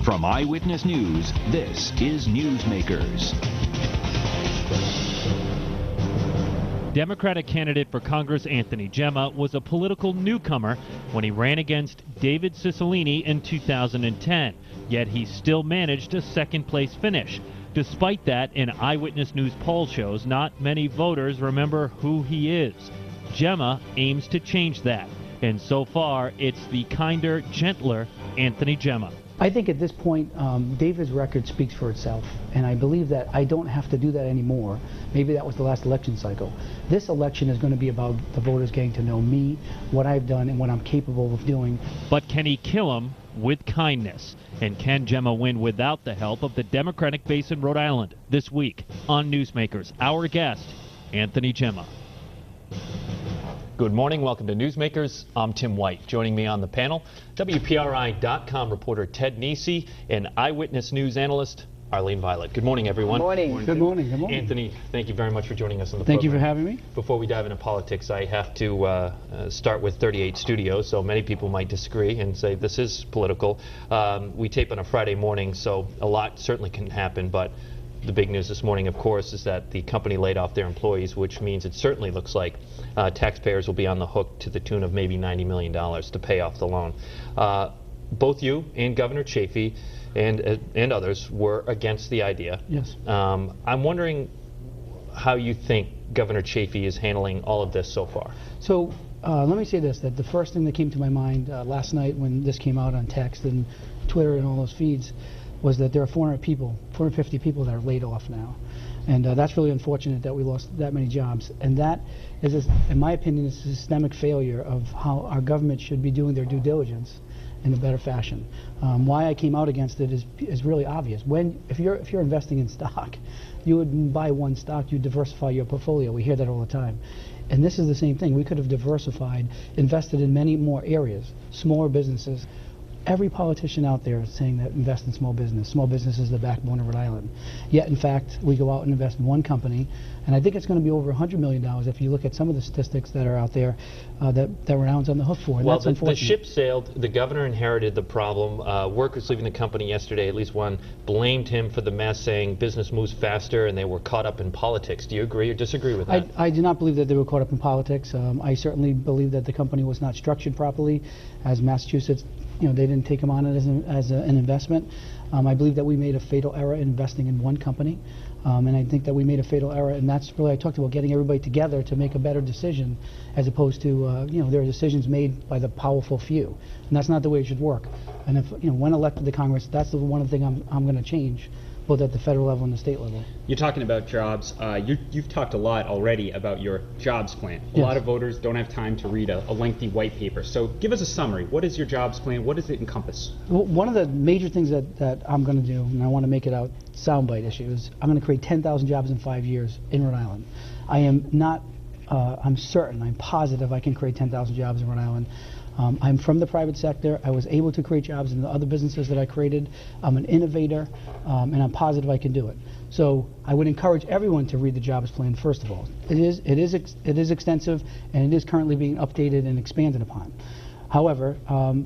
From Eyewitness News, this is Newsmakers. Democratic candidate for Congress Anthony Gemma was a political newcomer when he ran against David Cicilline in 2010, yet he still managed a second-place finish. Despite that, an Eyewitness News poll shows not many voters remember who he is. Gemma aims to change that, and so far it's the kinder, gentler Anthony Gemma. I think at this point, David's record speaks for itself, and I believe that I don't have to do that anymore. Maybe that was the last election cycle. This election is going to be about the voters getting to know me, what I've done, and what I'm capable of doing. But can he kill him with kindness? And can Gemma win without the help of the Democratic base in Rhode Island? This week on Newsmakers, our guest, Anthony Gemma. Good morning. Welcome to Newsmakers. I'm Tim White. Joining me on the panel, WPRI.com reporter Ted Nesi and Eyewitness News analyst Arlene Violet. Good morning, everyone. Good morning. Good morning. Good morning. Anthony, thank you very much for joining us on the program. program. Thank you for having me. Before we dive into politics, I have to start with 38 Studios, so many people might disagree and say this is political. We tape on a Friday morning, so a lot certainly can happen, but the big news this morning, of course, is that the company laid off their employees, which means it certainly looks like taxpayers will be on the hook to the tune of maybe $90 million to pay off the loan. Both you and Governor Chafee and others were against the idea. Yes. I'm wondering how you think Governor Chafee is handling all of this so far. So let me say this, that the first thing that came to my mind last night when this came out on text and Twitter and all those feeds was that there are 450 people that are laid off now. And that's really unfortunate that we lost that many jobs. And that is, in my opinion, is a systemic failure of how our government should be doing their due diligence in a better fashion. Why I came out against it is really obvious. If you're investing in stock, you wouldn't buy one stock, you diversify your portfolio. We hear that all the time. And this is the same thing. We could have diversified, invested in many more areas, smaller businesses. Every politician out there is saying that invest in small business. Small business is the backbone of Rhode Island. Yet, in fact, we go out and invest in one company, and I think it's going to be over $100 million if you look at some of the statistics that are out there that Rhode Island's on the hook for. And well, that's unfortunate. The ship sailed. The governor inherited the problem. Workers leaving the company yesterday, at least one, blamed him for the mess, saying business moves faster and they were caught up in politics. Do you agree or disagree with that? I do not believe that they were caught up in politics. I certainly believe that the company was not structured properly, as Massachusetts. They didn't take them on as an investment. I believe that we made a fatal error in investing in one company, and I think that we made a fatal error, and that's really, I talked about getting everybody together to make a better decision, as opposed to, there are decisions made by the powerful few, and that's not the way it should work. And if, when elected to Congress, that's the one thing I'm going to change, both at the federal level and the state level. You're talking about jobs. You've talked a lot already about your jobs plan. A Yes. lot of voters don't have time to read a lengthy white paper. So give us a summary. What is your jobs plan? What does it encompass? Well, one of the major things that I'm going to do, and I want to make it a soundbite issue, is I'm going to create 10,000 jobs in 5 years in Rhode Island. I am not, I'm certain, I'm positive I can create 10,000 jobs in Rhode Island. I'm from the private sector. I was able to create jobs in the other businesses that I created. I'm an innovator, and I'm positive I can do it. So I would encourage everyone to read the jobs plan, first of all. It is extensive, and it is currently being updated and expanded upon. However,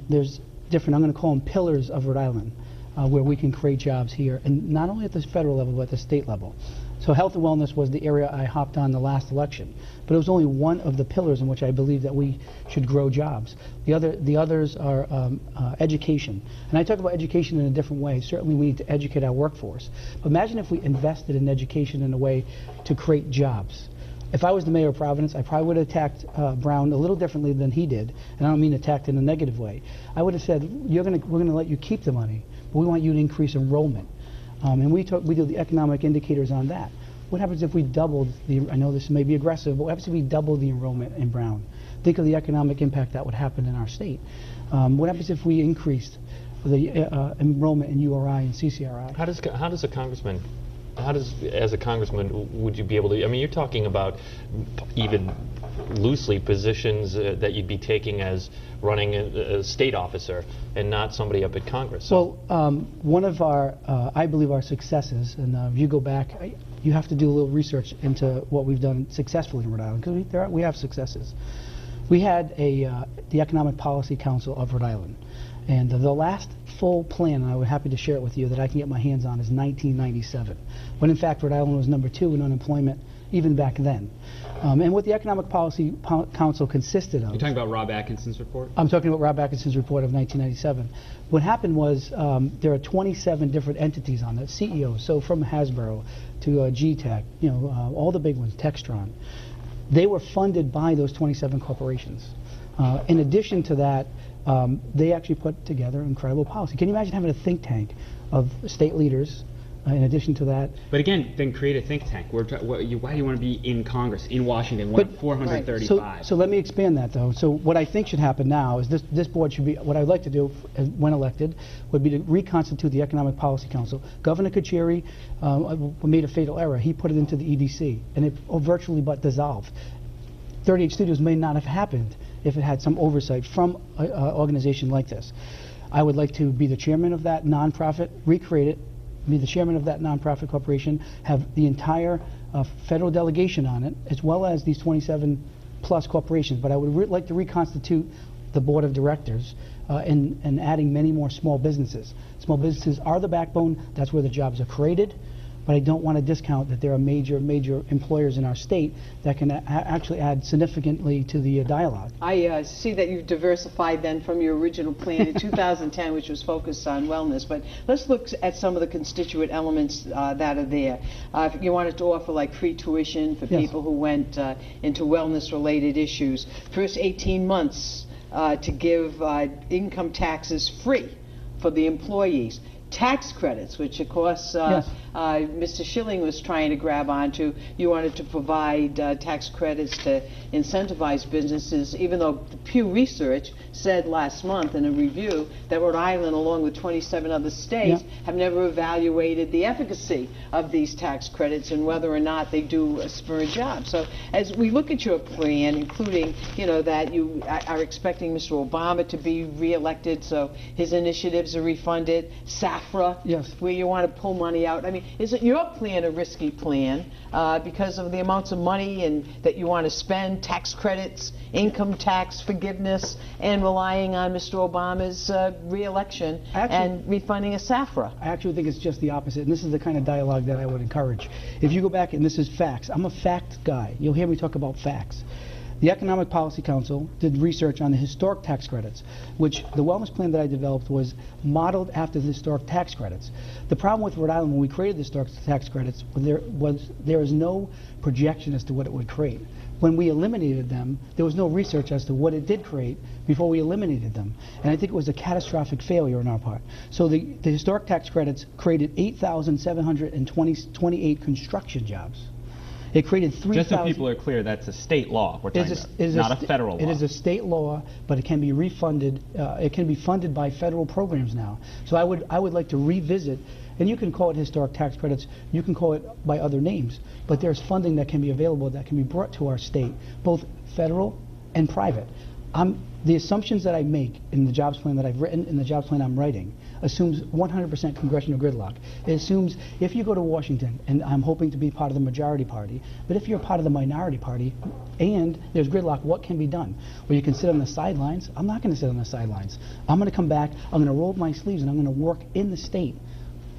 there's different, I'm going to call them pillars of Rhode Island, where we can create jobs here, and not only at the federal level, but at the state level. So health and wellness was the area I hopped on the last election, but it was only one of the pillars in which I believe that we should grow jobs. The others are education, and I talk about education in a different way. Certainly we need to educate our workforce, but imagine if we invested in education in a way to create jobs. If I was the mayor of Providence, I probably would have attacked Brown a little differently than he did, and I don't mean attacked in a negative way. I would have said, we're going to let you keep the money, but we want you to increase enrollment. And we do the economic indicators on that. What happens if we doubled I know this may be aggressive, but what happens if we double the enrollment in Brown? Think of the economic impact that would happen in our state. What happens if we increased the enrollment in URI and CCRI? How does a congressman, as a congressman, would you be able to, I mean, you're talking about even loosely positions that you'd be taking as running a state officer and not somebody up at Congress. So. Well, one of our, I believe our successes, and if you go back, you have to do a little research into what we've done successfully in Rhode Island, because we have successes. We had the Economic Policy Council of Rhode Island, and the last full plan, and I would be happy to share it with you, that I can get my hands on is 1997, when in fact Rhode Island was #2 in unemployment even back then. And what the Economic Policy Council consisted of... You're talking about Rob Atkinson's report? I'm talking about Rob Atkinson's report of 1997. What happened was there are 27 different entities on that, CEOs, so from Hasbro to G-Tech, all the big ones, Textron. They were funded by those 27 corporations. In addition to that, they actually put together incredible policy. Can you imagine having a think tank of state leaders in addition to that? But again, then create a think tank. Why do you want to be in Congress, in Washington, 435? So let me expand that, though. So what I think should happen now is this board should be, what I'd like to do when elected would be to reconstitute the Economic Policy Council. Governor Kucheri made a fatal error. He put it into the EDC, and it virtually but dissolved. 38 Studios may not have happened if it had some oversight from an organization like this. I would like to be the chairman of that nonprofit, recreate it, be the chairman of that nonprofit corporation, have the entire federal delegation on it, as well as these 27 plus corporations. But I would like to reconstitute the board of directors and adding many more small businesses. Small businesses are the backbone. That's where the jobs are created. But I don't want to discount that there are major employers in our state that can actually add significantly to the dialogue. I see that you've diversified then from your original plan in 2010, which was focused on wellness. But let's look at some of the constituent elements that are there. If you wanted to offer like free tuition for people who went into wellness-related issues. First 18 months to give income taxes free for the employees. Tax credits, which of course Mr. Schilling was trying to grab onto. You wanted to provide tax credits to incentivize businesses, even though the Pew Research said last month in a review that Rhode Island, along with 27 other states, have never evaluated the efficacy of these tax credits and whether or not they do spur jobs. So as we look at your plan, including, that you are expecting Mr. Obama to be reelected, so his initiatives are refunded, SAFRA, where you want to pull money out. I mean, isn't your plan a risky plan because of the amounts of money and that you want to spend, tax credits, income tax forgiveness, and relying on Mr. Obama's re-election and refunding a SAFRA? I actually think it's just the opposite, and this is the kind of dialogue that I would encourage. If you go back, and this is facts, I'm a fact guy. You'll hear me talk about facts. The Economic Policy Council did research on the historic tax credits, which the wellness plan that I developed was modeled after the historic tax credits. The problem with Rhode Island when we created the historic tax credits there is no projection as to what it would create. When we eliminated them, there was no research as to what it did create before we eliminated them. And I think it was a catastrophic failure on our part. So the historic tax credits created 8,728 construction jobs. It created 3,000. Just so people are clear, that's a state law we're talking about, not a federal law. It is a state law, but it can be refunded. It can be funded by federal programs now. So I would like to revisit, and you can call it historic tax credits, you can call it by other names, but there's funding that can be available that can be brought to our state, both federal and private. The assumptions that I make in the jobs plan that I've written, in the jobs plan I'm writing, assumes 100% congressional gridlock. It assumes if you go to Washington, and I'm hoping to be part of the majority party, but if you're part of the minority party and there's gridlock, what can be done? Well, you can sit on the sidelines. I'm not going to sit on the sidelines. I'm going to come back, I'm going to roll up my sleeves, and I'm going to work in the state,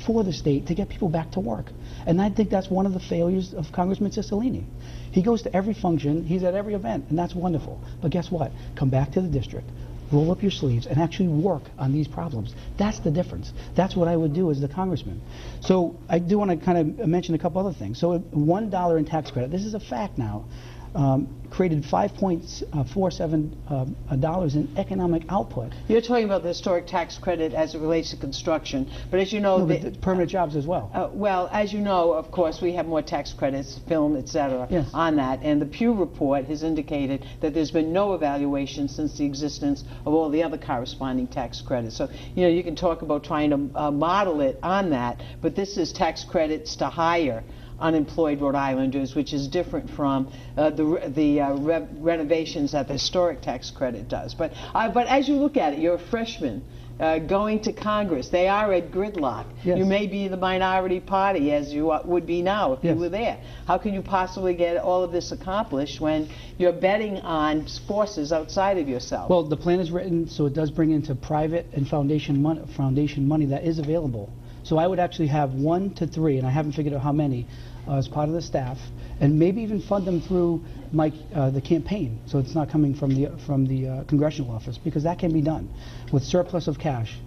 for the state, to get people back to work. And I think that's one of the failures of Congressman Cicilline. He goes to every function, he's at every event, and that's wonderful. But guess what? Come back to the district, roll up your sleeves, and actually work on these problems. That's the difference. That's what I would do as the congressman. So I do want to kind of mention a couple other things. So $1 in tax credit, this is a fact now, created $5.47 in economic output. You're talking about the historic tax credit as it relates to construction, but as you know, but permanent jobs as well. Well, as you know, of course, we have more tax credits, film, etc., on that, and the Pew report has indicated that there's been no evaluation since the existence of all the other corresponding tax credits. So, you can talk about trying to model it on that, but this is tax credits to hire unemployed Rhode Islanders, which is different from the renovations that the historic tax credit does. But as you look at it, you're a freshman. Going to Congress, they are at gridlock. Yes. You may be the minority party, as you would be now if Yes. you were there. How can you possibly get all of this accomplished when you're betting on forces outside of yourself? Well, the plan is written so it does bring into private and foundation money that is available. So I would actually have 1 to 3, and I haven't figured out how many, as part of the staff, and maybe even fund them through the campaign, so it's not coming from the congressional office, because that can be done with surplus of cash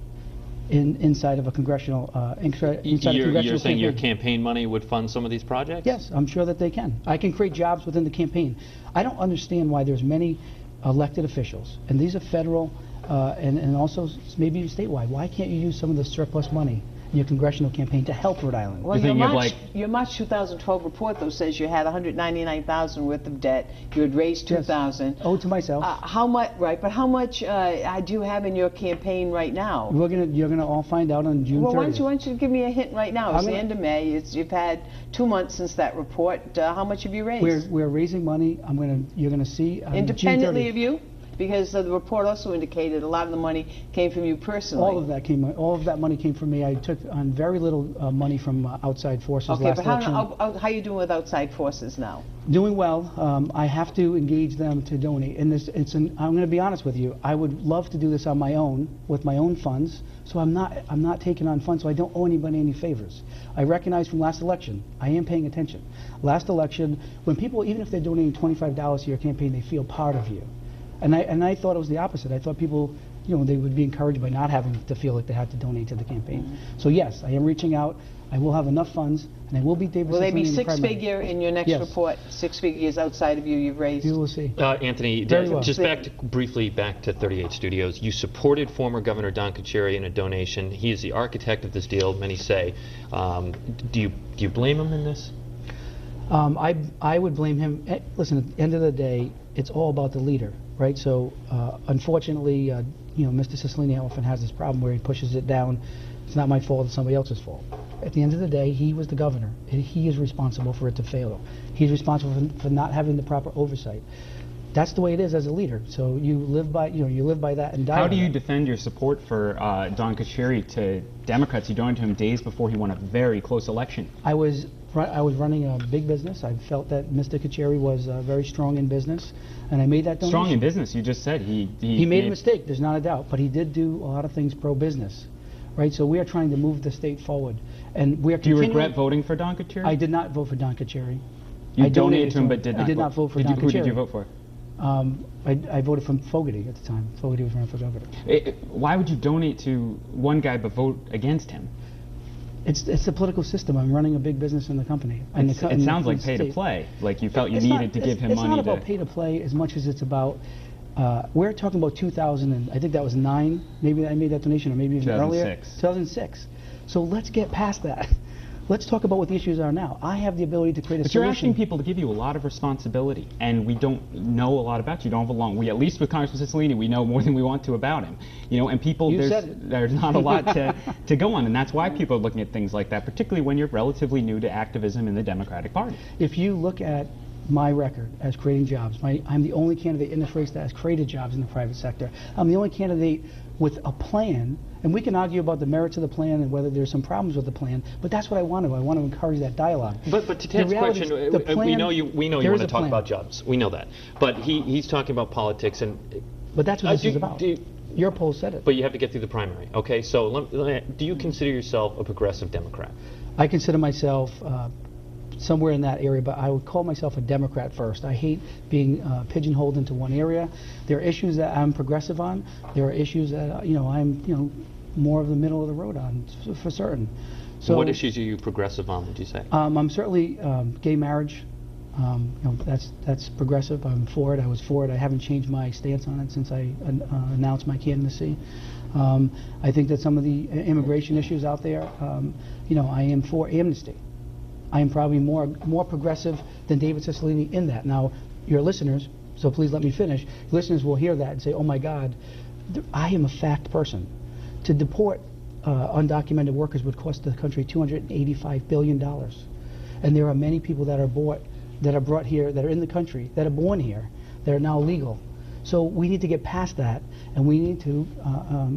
inside of a congressional You're saying your campaign money would fund some of these projects? Yes, I'm sure that they can. I can create jobs within the campaign. I don't understand why there's many elected officials, and these are federal and also maybe even statewide. Why can't you use some of the surplus money in your congressional campaign to help Rhode Island? Well, your March 2012 report, though, says you had $199,000 worth of debt. You had raised $2,000. Yes. Owed to myself. How much? Right, but how much do you have in your campaign right now? You're gonna all find out on June 30th. Well, why don't you give me a hint right now? It's the end of May. You've had 2 months since that report. How much have you raised? We're raising money. You're gonna see independently June 30th. of you. Because the report also indicated a lot of the money came from you personally. All of that money came from me. I took on very little money from outside forces last election. Okay, but how are you doing with outside forces now? Doing well. I have to engage them to donate. And I'm going to be honest with you. I would love to do this on my own, with my own funds. So I'm not taking on funds, so I don't owe anybody any favors. I recognize from last election, I am paying attention. Last election, when people, even if they're donating $25 to your campaign, they feel part of you. And I thought it was the opposite. I thought people, they would be encouraged by not having to feel like they had to donate to the campaign. Mm-hmm. So yes, I am reaching out. I will have enough funds, and I will be David. Will they be six-figure in your next report? 6 figures outside of you've raised? You will see. Anthony, just briefly back to 38 Studios. You supported former Governor Don Carcieri in a donation. He is the architect of this deal, many say. Do you blame him in this? I would blame him. Listen, at the end of the day, it's all about the leader, right? So unfortunately, Mr. Cicilline often has this problem where he pushes it down. It's not my fault, it's somebody else's fault. At the end of the day, he was the governor. He is responsible for it to fail. He's responsible for not having the proper oversight. That's the way it is as a leader. So you live by, you live by that and die. How do you defend your support for Don Carcieri to Democrats? You donated to him days before he won a very close election. I was running a big business. I felt that Mr. Carcieri was very strong in business, and I made that donation. Strong in business, you just said. He made a mistake, there's not a doubt, but he did do a lot of things pro-business, right? So we are trying to move the state forward. And we are Do you regret voting for Don Carcieri? I did not vote for Don Carcieri. You donated to him but did not I did not vote for Don Carcieri. Who did you vote for? I voted for Fogarty at the time. Fogarty was running for governor. Why would you donate to one guy but vote against him? It's the political system. I'm running a big business in the company. It sounds like pay to play. Like you felt you needed to give him money. It's not about pay to play as much as it's about. We're talking about 2000, and I think that was 9. Maybe I made that donation, or maybe even earlier. 2006. So let's get past that. Let's talk about what the issues are now. I have the ability to create a solution. But you're asking people to give you a lot of responsibility, and we don't know a lot about you. Don't have a long. At least with Congressman Cicilline, we know more than we want to about him. And people, there's not a lot to go on, and that's why people are looking at things like that, particularly when you're relatively new to activism in the Democratic Party. If you look at my record as creating jobs, I'm the only candidate in this race that has created jobs in the private sector. I'm the only candidate with a plan, and we can argue about the merits of the plan and whether there's some problems with the plan, but that's what I want to. I want to encourage that dialogue. But to Ted's question, we know you want to talk about jobs. We know that. But he's talking about politics, but that's what this is about. Your poll said it. But you have to get through the primary. Okay, so do you consider yourself a progressive Democrat? I consider myself somewhere in that area, but I would call myself a Democrat first. I hate being pigeonholed into one area. There are issues that I'm progressive on. There are issues that I'm more of the middle of the road on, for certain. So what issues are you progressive on, would you say? I'm certainly gay marriage. That's progressive. I'm for it. I was for it. I haven't changed my stance on it since I announced my candidacy. I think that some of the immigration issues out there, I am for amnesty. I am probably more progressive than David Cicilline in that. Now, your listeners, so please let me finish, listeners will hear that and say, oh my God, I am a fact person. To deport undocumented workers would cost the country $285 billion. And there are many people that are brought here, that are in the country, that are born here, that are now legal. So we need to get past that, and we need to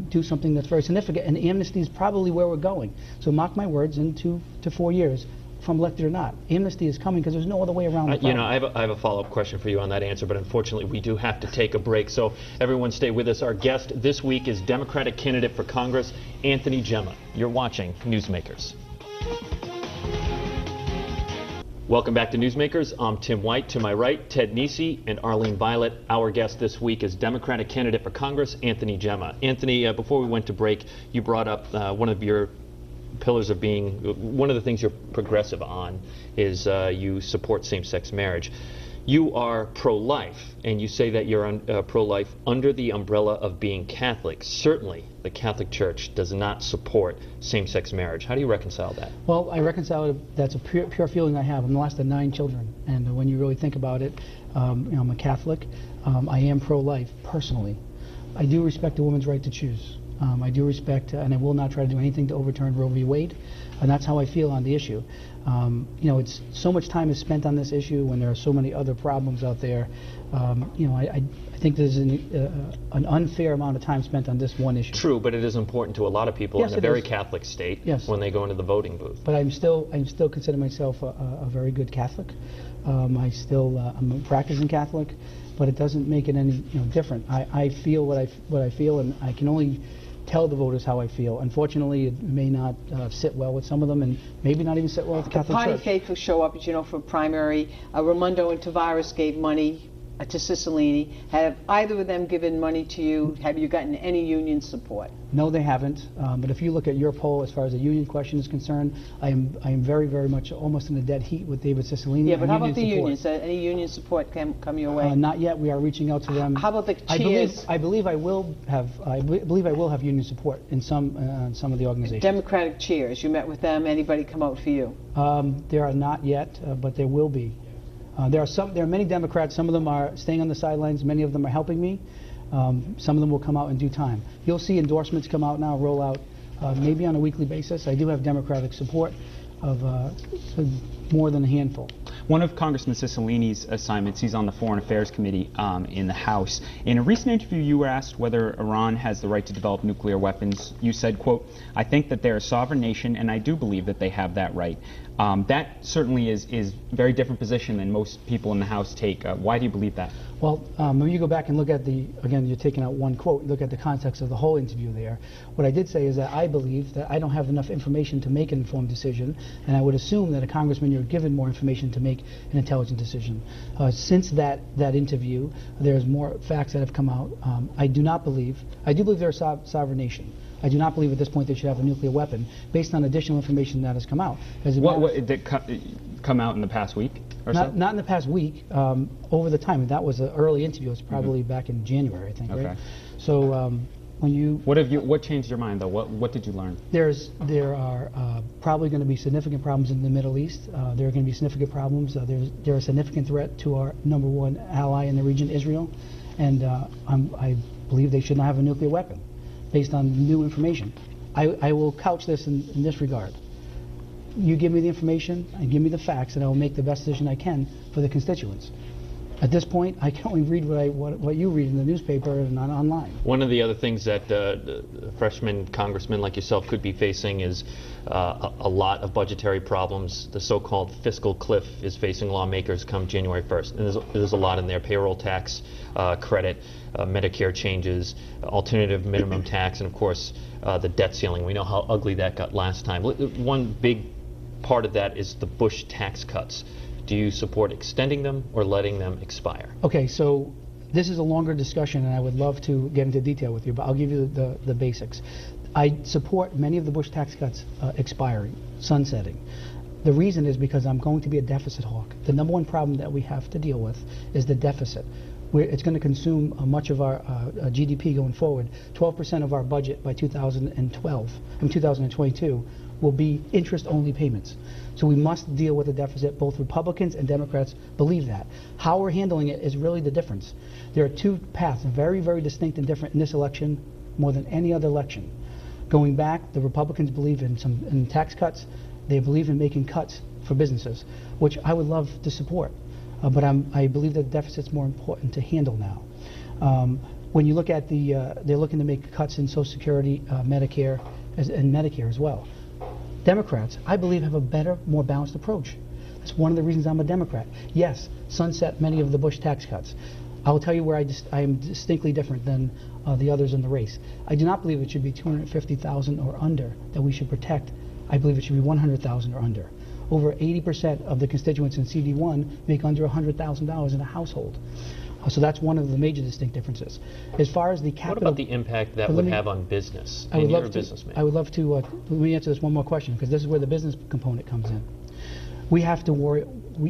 do something that's very significant. And amnesty is probably where we're going. So mark my words, in 2 to 4 years, if I'm elected or not, amnesty is coming because there's no other way around the problem. You know, I have a follow-up question for you on that answer, but unfortunately we do have to take a break. So everyone stay with us. Our guest this week is Democratic candidate for Congress, Anthony Gemma. You're watching Newsmakers. Welcome back to Newsmakers. I'm Tim White. To my right, Ted Nesi and Arlene Violet. Our guest this week is Democratic candidate for Congress, Anthony Gemma. Anthony, before we went to break, you brought up one of your pillars of being, one of the things you're progressive on is you support same-sex marriage. You are pro-life, and you say that you're pro-life under the umbrella of being Catholic. Certainly, the Catholic Church does not support same-sex marriage. How do you reconcile that? Well, I reconcile it. That's a pure feeling I have. I'm the last of 9 children, and when you really think about it, you know, I'm a Catholic. I am pro-life, personally. I do respect a woman's right to choose. I do respect, and I will not try to do anything to overturn Roe v. Wade, and that's how I feel on the issue. You know, it's so much time is spent on this issue when there are so many other problems out there. You know, I think there's an unfair amount of time spent on this one issue. True, but it is important to a lot of people in a very Catholic state when they go into the voting booth. But I'm still consider myself a very good Catholic. I'm a practicing Catholic, but it doesn't make it any different. I feel what I feel, and I can only tell the voters how I feel. Unfortunately, it may not sit well with some of them, and maybe not even sit well with the Catholic Church. The party faithful show up, as you know, for primary. Raimondo and Tavares gave money to Cicilline. Have either of them given money to you? Have you gotten any union support? No, they haven't. But if you look at your poll, as far as the union question is concerned, I am very, very much almost in a dead heat with David Cicilline. Yeah, but how about the unions? Any union support come your way? Not yet. We are reaching out to them. How about the cheers? I believe I will have union support in some of the organizations. Democratic cheers. You met with them. Anybody come out for you? There are not yet, but there will be. There are many Democrats. Some of them are staying on the sidelines. Many of them are helping me. Some of them will come out in due time. You'll see endorsements come out now, roll out maybe on a weekly basis. I do have Democratic support of more than a handful. One of Congressman Cicilline's assignments, he's on the Foreign Affairs Committee in the House. In a recent interview, you were asked whether Iran has the right to develop nuclear weapons. You said, quote, "I think that they're a sovereign nation, and I do believe that they have that right." That certainly is a very different position than most people in the House take. Why do you believe that? Well, when you go back and look at again, you're taking out one quote, look at the context of the whole interview there. What I did say is that I believe that I don't have enough information to make an informed decision, and I would assume that a congressman, you're given more information to make an intelligent decision. Since that interview, there's more facts that have come out. I do believe they're a sovereign nation. I do not believe at this point they should have a nuclear weapon, based on additional information that has come out. What did it come out in the past week or so? Not in the past week. Over the time, that was an early interview. It was probably back in January, I think. Okay. Right? So when you what changed your mind though? What did you learn? There are probably going to be significant problems in the Middle East. There are going to be significant problems. There are a significant threat to our #1 ally in the region, Israel, and I believe they should not have a nuclear weapon, based on new information. I will couch this in this regard. You give me the information and give me the facts, and I will make the best decision I can for the constituents. At this point, I can only read what you read in the newspaper and not online. One of the other things that freshman congressmen like yourself could be facing is a lot of budgetary problems. The so-called fiscal cliff is facing lawmakers come January 1st. And there's a lot in there: payroll tax, credit, Medicare changes, alternative minimum tax, and of course the debt ceiling. We know how ugly that got last time. One big part of that is the Bush tax cuts. Do you support extending them or letting them expire? Okay, so this is a longer discussion, and I would love to get into detail with you, but I'll give you the basics. I support many of the Bush tax cuts expiring, sunsetting. The reason is because I'm going to be a deficit hawk. The #1 problem that we have to deal with is the deficit. It's going to consume much of our GDP going forward. 12% of our budget by 2022 will be interest-only payments. So we must deal with the deficit. Both Republicans and Democrats believe that. How we're handling it is really the difference. There are two paths, very, very distinct and different in this election, more than any other election. Going back, the Republicans believe in tax cuts, They believe in making cuts for businesses, which I would love to support. But I believe that the deficit's more important to handle now. When you look at they're looking to make cuts in Social Security, Medicare, and Medicare as well. Democrats, I believe, have a better, more balanced approach. That's one of the reasons I'm a Democrat. Yes, sunset many of the Bush tax cuts. I will tell you where I am distinctly different than the others in the race. I do not believe it should be 250,000 or under that we should protect. I believe it should be 100,000 or under. Over 80% of the constituents in CD1 make under $100,000 in a household. So that's one of the major distinct differences. As far as the capital... What about the impact that would have on business? I would You're love a businessman. I would love to, let me answer this one more question, because this is where the business component comes in. We have to worry,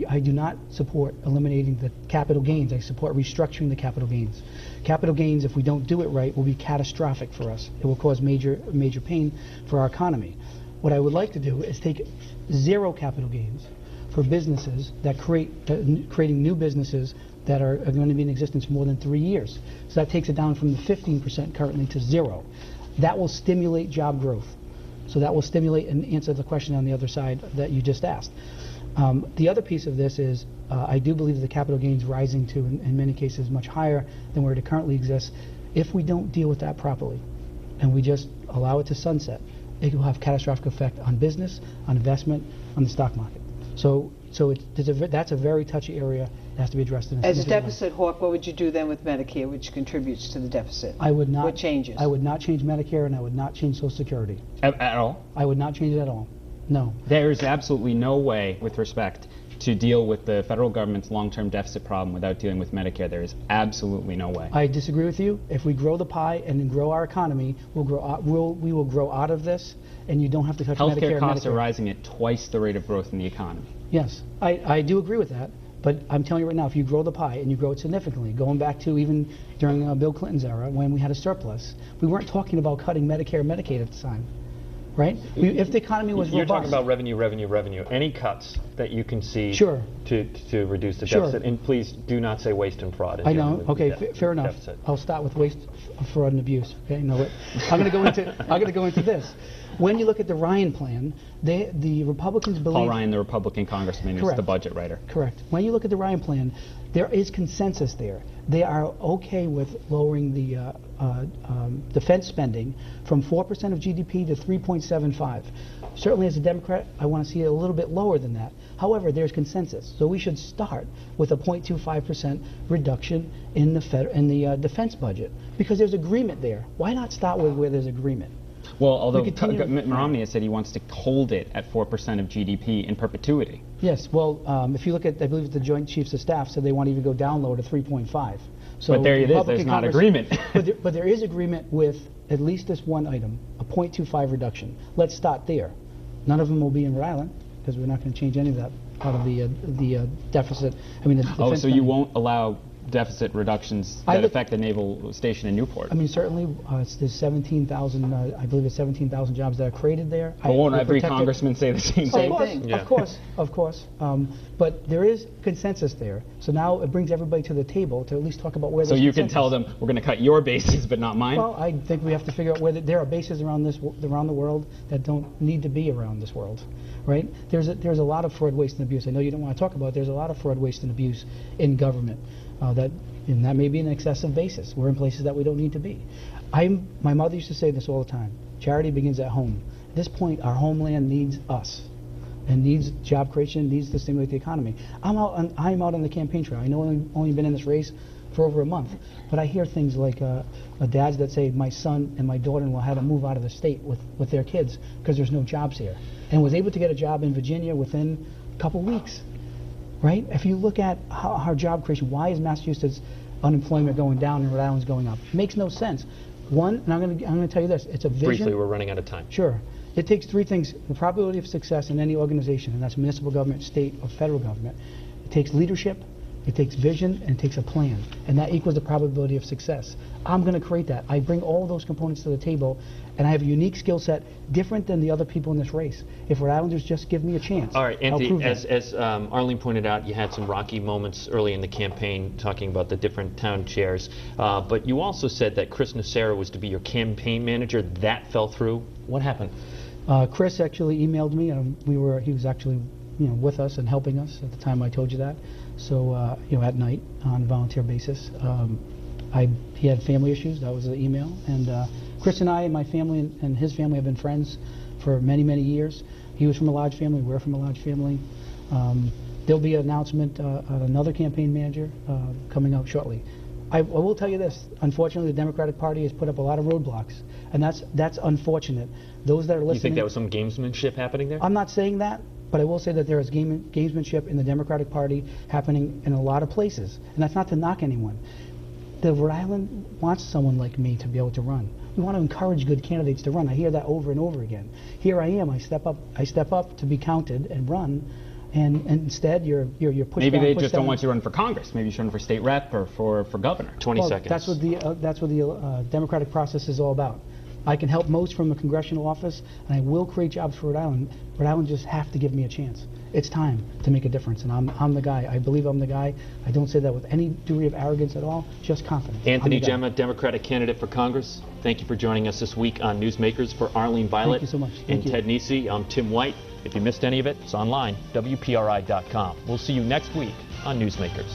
I do not support eliminating the capital gains. I support restructuring the capital gains. Capital gains, if we don't do it right, will be catastrophic for us. It will cause major pain for our economy. What I would like to do is take zero capital gains for businesses that creating new businesses that are going to be in existence for more than 3 years. So that takes it down from the 15% currently to zero. That will stimulate job growth. So that will stimulate and answer the question on the other side that you just asked. The other piece of this is I do believe the capital gains rising to, in many cases, much higher than where it currently exists. If we don't deal with that properly and we just allow it to sunset, it will have catastrophic effect on business, on investment, on the stock market. So that's a very touchy area that has to be addressed. As a deficit hawk, what would you do then with Medicare, which contributes to the deficit? I would not. What changes? I would not change Medicare, and I would not change Social Security. At all? I would not change it at all. No. There is absolutely no way, with respect, to deal with the federal government's long-term deficit problem without dealing with Medicare. There is absolutely no way. I disagree with you. If we grow the pie and then grow our economy, we will grow out of this, and you don't have to touch Medicare. Healthcare costs are rising at twice the rate of growth in the economy. Yes, I do agree with that. But I'm telling you right now, if you grow the pie and you grow it significantly, going back to even during Bill Clinton's era when we had a surplus, we weren't talking about cutting Medicare and Medicaid at the time. Right? If the economy was You're robust, talking about revenue. Any cuts that you can see sure. to reduce the sure. deficit, and please do not say waste and fraud. I know. Okay, fair enough. Deficit. I'll start with waste, fraud, and abuse. Okay, no, I'm going to go into this. When you look at the Ryan plan, the Republicans believe. Paul Ryan, the Republican congressman, is the budget writer. Correct. When you look at the Ryan plan, there is consensus there. They are okay with lowering the defense spending from 4% of GDP to 3.75. Certainly, as a Democrat, I want to see it a little bit lower than that. However, there's consensus, so we should start with a 0.25% reduction in the defense budget because there's agreement there. Why not start with where there's agreement? Well, although Mitt Romney has said he wants to hold it at 4% of GDP in perpetuity. Yes, well, if you look at, I believe the Joint Chiefs of Staff said they want to even go down lower to 3.5. So but there it is, there's not agreement. but there is agreement with at least this one item, a 0.25 reduction. Let's start there. None of them will be in Rhode Island because we're not going to change any of that out of the deficit. I mean, the defense so spending. you won't allow deficit reductions that affect the naval station in Newport? I mean, certainly, there's 17,000, I believe it's 17,000 jobs that are created there. But won't every congressman say the same thing? Yeah. Of course. But there is consensus there. So now it brings everybody to the table to at least talk about where there's you consensus. can tell them, we're going to cut your bases, but not mine? Well, I think we have to figure out whether there are bases around the world that don't need to be around this world. Right? There's a lot of fraud, waste, and abuse. I know you don't want to talk about it. There's a lot of fraud, waste, and abuse in government. That may be an excessive basis. We're in places that we don't need to be. My mother used to say this all the time. Charity begins at home. At this point, our homeland needs us and needs job creation, needs to stimulate the economy. I'm out on the campaign trail. I know I've only been in this race for over a month, but I hear things like dads that say, my son and my daughter-in-law had to move out of the state with their kids because there's no jobs here, and was able to get a job in Virginia within a couple weeks. Right? If you look at our job creation, why is Massachusetts unemployment going down and Rhode Island's going up? It makes no sense. One, and I'm going to tell you this, it's a vision. Briefly, we're running out of time. Sure. It takes three things. The probability of success in any organization, and that's municipal government, state, or federal government. It takes leadership, it takes vision, and it takes a plan. And that equals the probability of success. I'm going to create that. I bring all those components to the table, and I have a unique skill set different than the other people in this race. If Rhode Islanders just give me a chance, all right, Anthony, I'll prove as Arlene pointed out, you had some rocky moments early in the campaign talking about the different town chairs, but you also said that Chris Nacera was to be your campaign manager. That fell through. What happened? Chris actually emailed me. He was actually, with us and helping us at the time I told you that. So, at night on a volunteer basis. He had family issues. That was the email. And Chris and I and my family and his family have been friends for many, many years. He was from a large family. We're from a large family. There'll be an announcement on another campaign manager coming out shortly. I will tell you this. Unfortunately, the Democratic Party has put up a lot of roadblocks, and that's unfortunate. Those that are listening. You think there was some gamesmanship happening there? I'm not saying that, but I will say that there is gamesmanship in the Democratic Party happening in a lot of places, and that's not to knock anyone. The Rhode Island wants someone like me to be able to run. We want to encourage good candidates to run. I hear that over and over again. Here I am. I step up to be counted and run. And instead, you're pushed Maybe down, they pushed just down. don't want you to run for Congress. Maybe you should run for state rep or for governor. 20 seconds. That's what the democratic process is all about. I can help most from the congressional office, and I will create jobs for Rhode Island. Rhode Island just have to give me a chance. It's time to make a difference, and I'm the guy. I believe I'm the guy. I don't say that with any degree of arrogance at all, just confidence. Anthony Gemma, Democratic candidate for Congress. Thank you for joining us this week on Newsmakers. For Arlene Violet Thank you so much. and Ted Nesi, I'm Tim White. If you missed any of it, it's online, WPRI.com. We'll see you next week on Newsmakers.